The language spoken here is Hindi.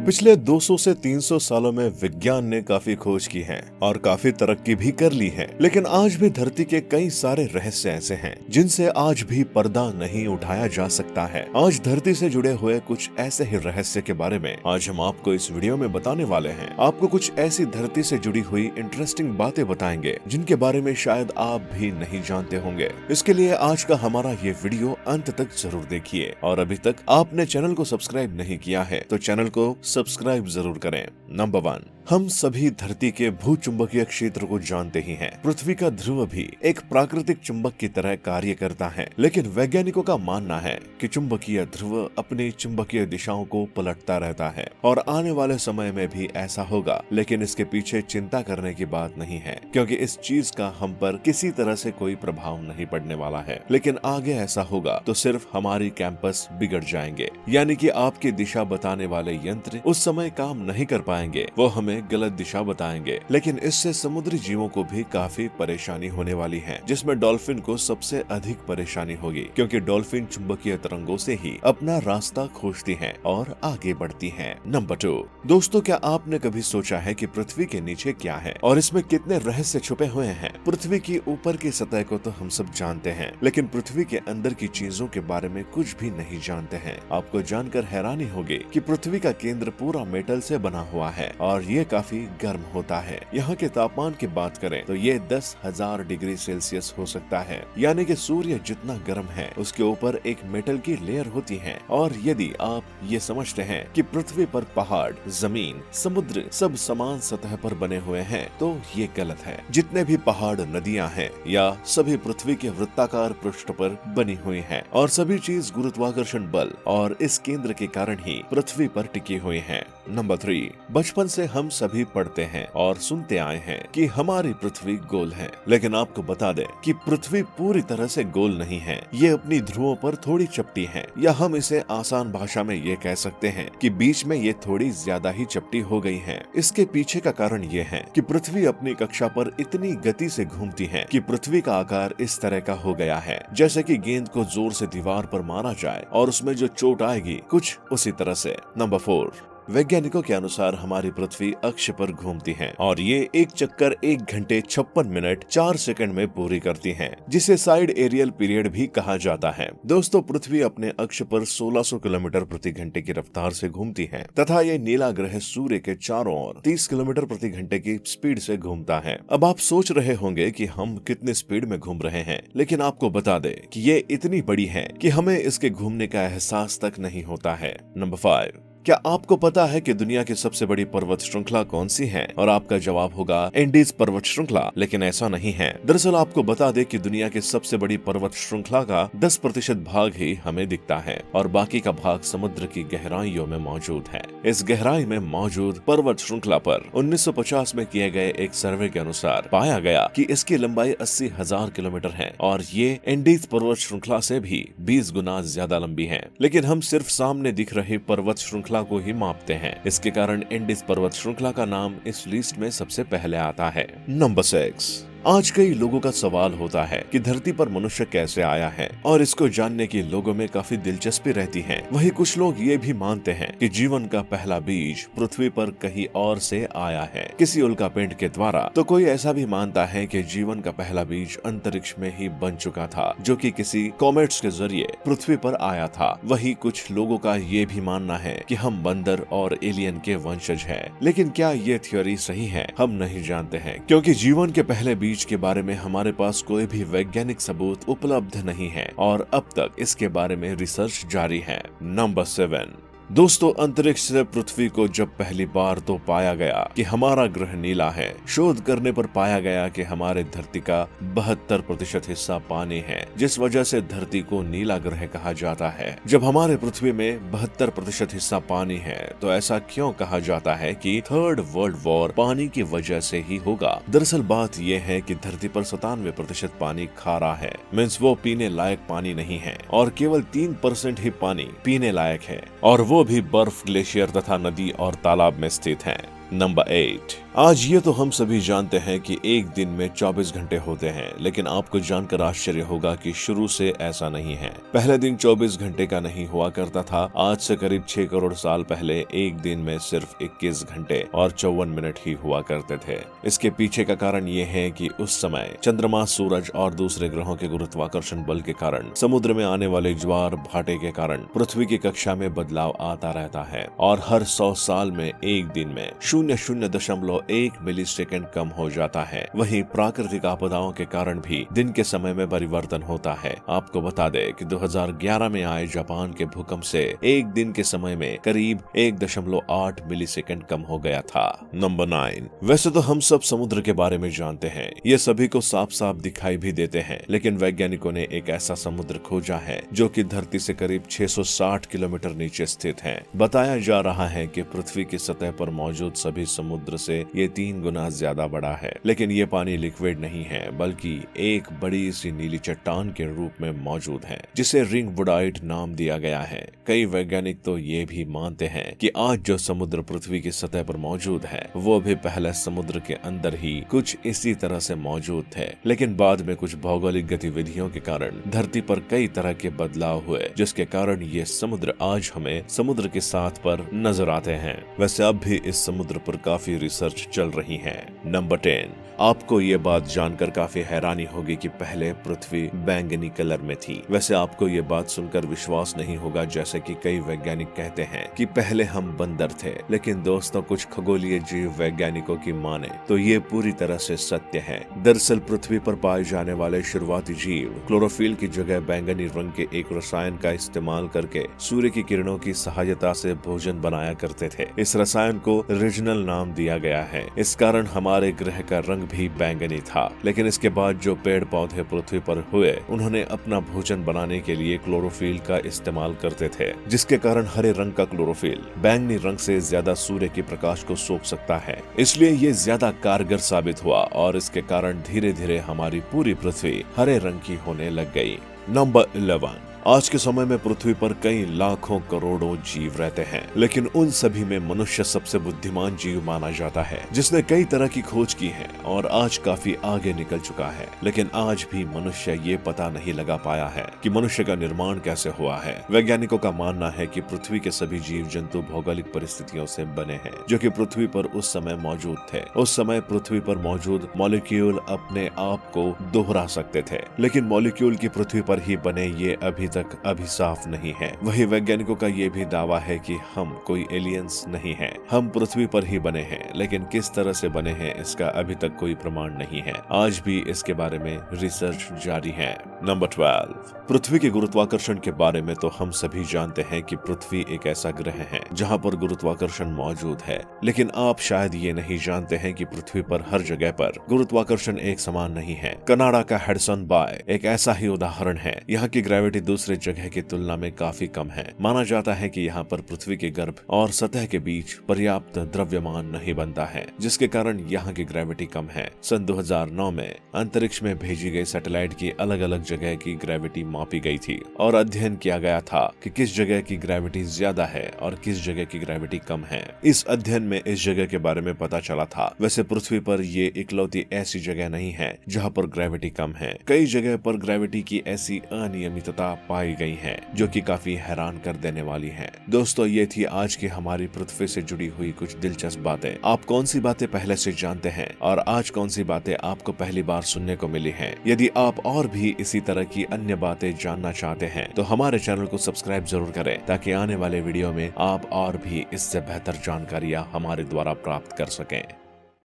पिछले 200 से 300 सालों में विज्ञान ने काफी खोज की है और काफी तरक्की भी कर ली है, लेकिन आज भी धरती के कई सारे रहस्य ऐसे हैं जिनसे आज भी पर्दा नहीं उठाया जा सकता है। आज धरती से जुड़े हुए कुछ ऐसे ही रहस्य के बारे में आज हम आपको इस वीडियो में बताने वाले हैं। आपको कुछ ऐसी धरती से जुड़ी हुई इंटरेस्टिंग बातें बताएंगे जिनके बारे में शायद आप भी नहीं जानते होंगे। इसके लिए आज का हमारा ये वीडियो अंत तक जरूर देखिए और अभी तक आपने चैनल को सब्सक्राइब नहीं किया है तो चैनल को सब्सक्राइब जरूर करें। नंबर 1, हम सभी धरती के भूचुंबकीय क्षेत्र को जानते ही हैं। पृथ्वी का ध्रुव भी एक प्राकृतिक चुंबक की तरह कार्य करता है, लेकिन वैज्ञानिकों का मानना है कि चुंबकीय ध्रुव अपनी चुंबकीय दिशाओं को पलटता रहता है और आने वाले समय में भी ऐसा होगा। लेकिन इसके पीछे चिंता करने की बात नहीं है, क्योंकि इस चीज का हम पर किसी तरह से कोई प्रभाव नहीं पड़ने वाला है। लेकिन आगे ऐसा होगा तो सिर्फ हमारी कैंपस बिगड़ जाएंगे, यानी कि आपकी दिशा बताने वाले यंत्र उस समय काम नहीं कर पाएंगे, वो हमें गलत दिशा बताएंगे। लेकिन इससे समुद्री जीवों को भी काफी परेशानी होने वाली है, जिसमें डॉल्फिन को सबसे अधिक परेशानी होगी, क्योंकि डॉल्फिन चुंबकीय तरंगों से ही अपना रास्ता खोजती हैं और आगे बढ़ती हैं। नंबर 2, दोस्तों, क्या आपने कभी सोचा है कि पृथ्वी के नीचे क्या है और इसमें कितने रहस्य छुपे हुए हैं? पृथ्वी की ऊपर की सतह को तो हम सब जानते हैं, लेकिन पृथ्वी के अंदर की चीजों के बारे में कुछ भी नहीं जानते हैं। आपको जानकर हैरानी होगी कि पृथ्वी का केंद्र पूरा मेटल से बना हुआ है और ये काफी गर्म होता है। यहाँ के तापमान की बात करें तो ये 10,000 डिग्री सेल्सियस हो सकता है, यानी कि सूर्य जितना गर्म है उसके ऊपर एक मेटल की लेयर होती है। और यदि आप ये समझते हैं कि पृथ्वी पर पहाड़, जमीन, समुद्र सब समान सतह पर बने हुए हैं तो ये गलत है। जितने भी पहाड़, नदियां हैं या सभी पृथ्वी के वृत्ताकार पृष्ठ पर बनी हुई हैं और सभी चीज गुरुत्वाकर्षण बल और इस केंद्र के कारण ही पृथ्वी पर टिकी हुई है। नंबर 3, बचपन से हम सभी पढ़ते हैं और सुनते आए हैं कि हमारी पृथ्वी गोल है, लेकिन आपको बता दें कि पृथ्वी पूरी तरह से गोल नहीं है। ये अपनी ध्रुवों पर थोड़ी चपटी है, या हम इसे आसान भाषा में ये कह सकते हैं कि बीच में ये थोड़ी ज्यादा ही चपटी हो गई है। इसके पीछे का कारण ये है कि पृथ्वी अपनी कक्षा पर इतनी गति से घूमती है कि पृथ्वी का आकार इस तरह का हो गया है, जैसे कि गेंद को जोर से दीवार पर मारा जाए और उसमें जो चोट आएगी कुछ उसी तरह से। नंबर 4, वैज्ञानिकों के अनुसार हमारी पृथ्वी अक्ष पर घूमती है और ये एक चक्कर 1 घंटे 56 मिनट 4 सेकंड में पूरी करती है, जिसे साइड एरियल पीरियड भी कहा जाता है। दोस्तों, पृथ्वी अपने अक्ष पर 1600 किलोमीटर प्रति घंटे की रफ्तार से घूमती है तथा ये नीला ग्रह सूर्य के चारों ओर 30 किलोमीटर प्रति घंटे की स्पीड से घूमता है। अब आप सोच रहे होंगे कि हम कितने स्पीड में घूम रहे हैं, लेकिन आपको बता दें कि ये इतनी बड़ी है कि हमें इसके घूमने का एहसास तक नहीं होता है। नंबर 5, क्या आपको पता है कि दुनिया की सबसे बड़ी पर्वत श्रृंखला कौन सी है? और आपका जवाब होगा एंडीज पर्वत श्रृंखला, लेकिन ऐसा नहीं है। दरअसल आपको बता दें कि दुनिया की सबसे बड़ी पर्वत श्रृंखला का 10% भाग ही हमें दिखता है और बाकी का भाग समुद्र की गहराइयों में मौजूद है। इस गहराई में मौजूद पर्वत श्रृंखला पर 1950 में किए गए एक सर्वे के अनुसार पाया गया कि इसकी लंबाई 80,000 किलोमीटर है और ये एंडीज पर्वत श्रृंखला से भी 20 गुना ज्यादा लंबी है। लेकिन हम सिर्फ सामने दिख रही पर्वत श्रृंखला को ही मापते हैं। इसके कारण इंडिस पर्वत श्रृंखला का नाम इस लिस्ट में सबसे पहले आता है। नंबर 6, आज कई लोगों का सवाल होता है कि धरती पर मनुष्य कैसे आया है और इसको जानने की लोगों में काफी दिलचस्पी रहती है। वहीं कुछ लोग ये भी मानते हैं कि जीवन का पहला बीज पृथ्वी पर कहीं और से आया है, किसी उल्कापिंड के द्वारा। तो कोई ऐसा भी मानता है कि जीवन का पहला बीज अंतरिक्ष में ही बन चुका था, जो कि किसी कॉमेट्स के जरिए पृथ्वी पर आया था। वहीं कुछ लोगों का ये भी मानना है कि हम बंदर और एलियन के वंशज हैं। लेकिन क्या ये थ्योरी सही है? हम नहीं जानते हैं, क्योंकि जीवन के पहले बीज के बारे में हमारे पास कोई भी वैज्ञानिक सबूत उपलब्ध नहीं है और अब तक इसके बारे में रिसर्च जारी है। नंबर 7, दोस्तों, अंतरिक्ष से पृथ्वी को जब पहली बार तो पाया गया कि हमारा ग्रह नीला है। शोध करने पर पाया गया कि हमारे धरती का 72% हिस्सा पानी है, जिस वजह से धरती को नीला ग्रह कहा जाता है। जब हमारे पृथ्वी में 72% हिस्सा पानी है तो ऐसा क्यों कहा जाता है कि 3rd वर्ल्ड वॉर पानी की वजह से ही होगा? दरअसल बात यह है कि धरती पर 97% पानी खारा है, मीन्स वो पीने लायक पानी नहीं है, और केवल 3% ही पानी पीने लायक है, और वो भी बर्फ, ग्लेशियर तथा नदी और तालाब में स्थित हैं। नंबर 8। आज ये तो हम सभी जानते हैं कि एक दिन में 24 घंटे होते हैं, लेकिन आपको जानकर आश्चर्य होगा कि शुरू से ऐसा नहीं है। पहले दिन 24 घंटे का नहीं हुआ करता था। आज से करीब 6 करोड़ साल पहले एक दिन में सिर्फ 21 घंटे और 54 मिनट ही हुआ करते थे। इसके पीछे का कारण ये है कि उस समय चंद्रमा, सूरज और दूसरे ग्रहों के गुरुत्वाकर्षण बल के कारण, समुद्र में आने वाले ज्वार भाटे के कारण पृथ्वी की कक्षा में बदलाव आता रहता है और हर 100 साल में एक दिन में 0.1 मिलीसेकंड कम हो जाता है। वहीं प्राकृतिक आपदाओं के कारण भी दिन के समय में परिवर्तन होता है। आपको बता दें कि 2011 में आए जापान के भूकंप से एक दिन के समय में करीब 1.8 मिलीसेकंड कम हो गया था। नंबर 9। वैसे तो हम सब समुद्र के बारे में जानते हैं, ये सभी को साफ साफ दिखाई भी देते हैं, लेकिन वैज्ञानिकों ने एक ऐसा समुद्र खोजा है जो कि धरती से करीब 660 किलोमीटर नीचे स्थित है। बताया जा रहा है कि पृथ्वी की सतह पर मौजूद सभी समुद्र से ये 3 गुना ज्यादा बड़ा है, लेकिन ये पानी लिक्विड नहीं है बल्कि एक बड़ी सी नीली चट्टान के रूप में मौजूद है, जिसे रिंग वुडाइट नाम दिया गया है। कई वैज्ञानिक तो ये भी मानते हैं कि आज जो समुद्र पृथ्वी की सतह पर मौजूद है वो भी पहले समुद्र के अंदर ही कुछ इसी तरह से मौजूद थे, लेकिन बाद में कुछ भौगोलिक गतिविधियों के कारण धरती पर कई तरह के बदलाव हुए, जिसके कारण ये समुद्र आज हमें समुद्र के साथ पर नजर आते हैं। वैसे अब भी इस समुद्र पर काफी रिसर्च चल रही है। नंबर 10। आपको ये बात जानकर काफी हैरानी होगी कि पहले पृथ्वी बैंगनी कलर में थी। वैसे आपको ये बात सुनकर विश्वास नहीं होगा, जैसे कि कई वैज्ञानिक कहते हैं कि पहले हम बंदर थे, लेकिन दोस्तों कुछ खगोलीय जीव वैज्ञानिकों की माने तो ये पूरी तरह से सत्य है। दरअसल पृथ्वी पर पाए जाने वाले शुरुआती जीव क्लोरोफिल की जगह बैंगनी रंग के एक रसायन का इस्तेमाल करके सूर्य की किरणों की सहायता से भोजन बनाया करते थे। इस रसायन को रीजनल नाम दिया गया है। इस कारण हमारे ग्रह का रंग भी बैंगनी था, लेकिन इसके बाद जो पेड़ पौधे पृथ्वी पर हुए उन्होंने अपना भोजन बनाने के लिए क्लोरोफिल का इस्तेमाल करते थे, जिसके कारण हरे रंग का क्लोरोफिल बैंगनी रंग से ज्यादा सूर्य के प्रकाश को सोख सकता है, इसलिए ये ज्यादा कारगर साबित हुआ और इसके कारण धीरे धीरे हमारी पूरी पृथ्वी हरे रंग की होने लग गई। नंबर 11। आज के समय में पृथ्वी पर कई लाखों करोड़ों जीव रहते हैं, लेकिन उन सभी में मनुष्य सबसे बुद्धिमान जीव माना जाता है, जिसने कई तरह की खोज की है और आज काफी आगे निकल चुका है। लेकिन आज भी मनुष्य ये पता नहीं लगा पाया है कि मनुष्य का निर्माण कैसे हुआ है। वैज्ञानिकों का मानना है कि पृथ्वी के सभी जीव जंतु भौगोलिक परिस्थितियों से बने हैं, जो कि पृथ्वी पर उस समय मौजूद थे। उस समय पृथ्वी पर मौजूद मॉलिक्यूल अपने आप को दोहरा सकते थे, लेकिन मॉलिक्यूल की पृथ्वी पर ही बने ये अभी साफ नहीं है। वही वैज्ञानिकों का ये भी दावा है कि हम कोई एलियंस नहीं हैं, हम पृथ्वी पर ही बने हैं, लेकिन किस तरह से बने हैं इसका अभी तक कोई प्रमाण नहीं है। आज भी इसके बारे में रिसर्च जारी है। नंबर 12। पृथ्वी के गुरुत्वाकर्षण के बारे में तो हम सभी जानते हैं कि पृथ्वी एक ऐसा ग्रह है जहाँ पर गुरुत्वाकर्षण मौजूद है, लेकिन आप शायद ये नहीं जानते हैं कि पृथ्वी पर हर जगह पर गुरुत्वाकर्षण एक समान नहीं है। कनाडा का हडसन बाय एक ऐसा ही उदाहरण है। यहाँ की ग्रेविटी दूसरे जगह की तुलना में काफी कम है। माना जाता है कि यहाँ पर पृथ्वी के गर्भ और सतह के बीच पर्याप्त द्रव्यमान नहीं बनता है, जिसके कारण यहाँ की ग्रेविटी कम है। सन 2009 में अंतरिक्ष में भेजी गई सैटेलाइट की अलग अलग जगह की ग्रेविटी मापी गई थी और अध्ययन किया गया था कि किस जगह की ग्रेविटी ज्यादा है और किस जगह की ग्रेविटी कम है। इस अध्ययन में इस जगह के बारे में पता चला था। वैसे पृथ्वी पर ये इकलौती ऐसी जगह नहीं है जहाँ पर ग्रेविटी कम है। कई जगह पर ग्रेविटी की ऐसी अनियमितता पाई गई है जो कि काफी हैरान कर देने वाली है। दोस्तों ये थी आज की हमारी पृथ्वी से जुड़ी हुई कुछ दिलचस्प बातें। आप कौन सी बातें पहले से जानते हैं और आज कौन सी बातें आपको पहली बार सुनने को मिली हैं? यदि आप और भी इसी तरह की अन्य बातें जानना चाहते हैं तो हमारे चैनल को सब्सक्राइब जरूर करें, ताकि आने वाले वीडियो में आप और भी इससे बेहतर जानकारियां हमारे द्वारा प्राप्त कर सकें।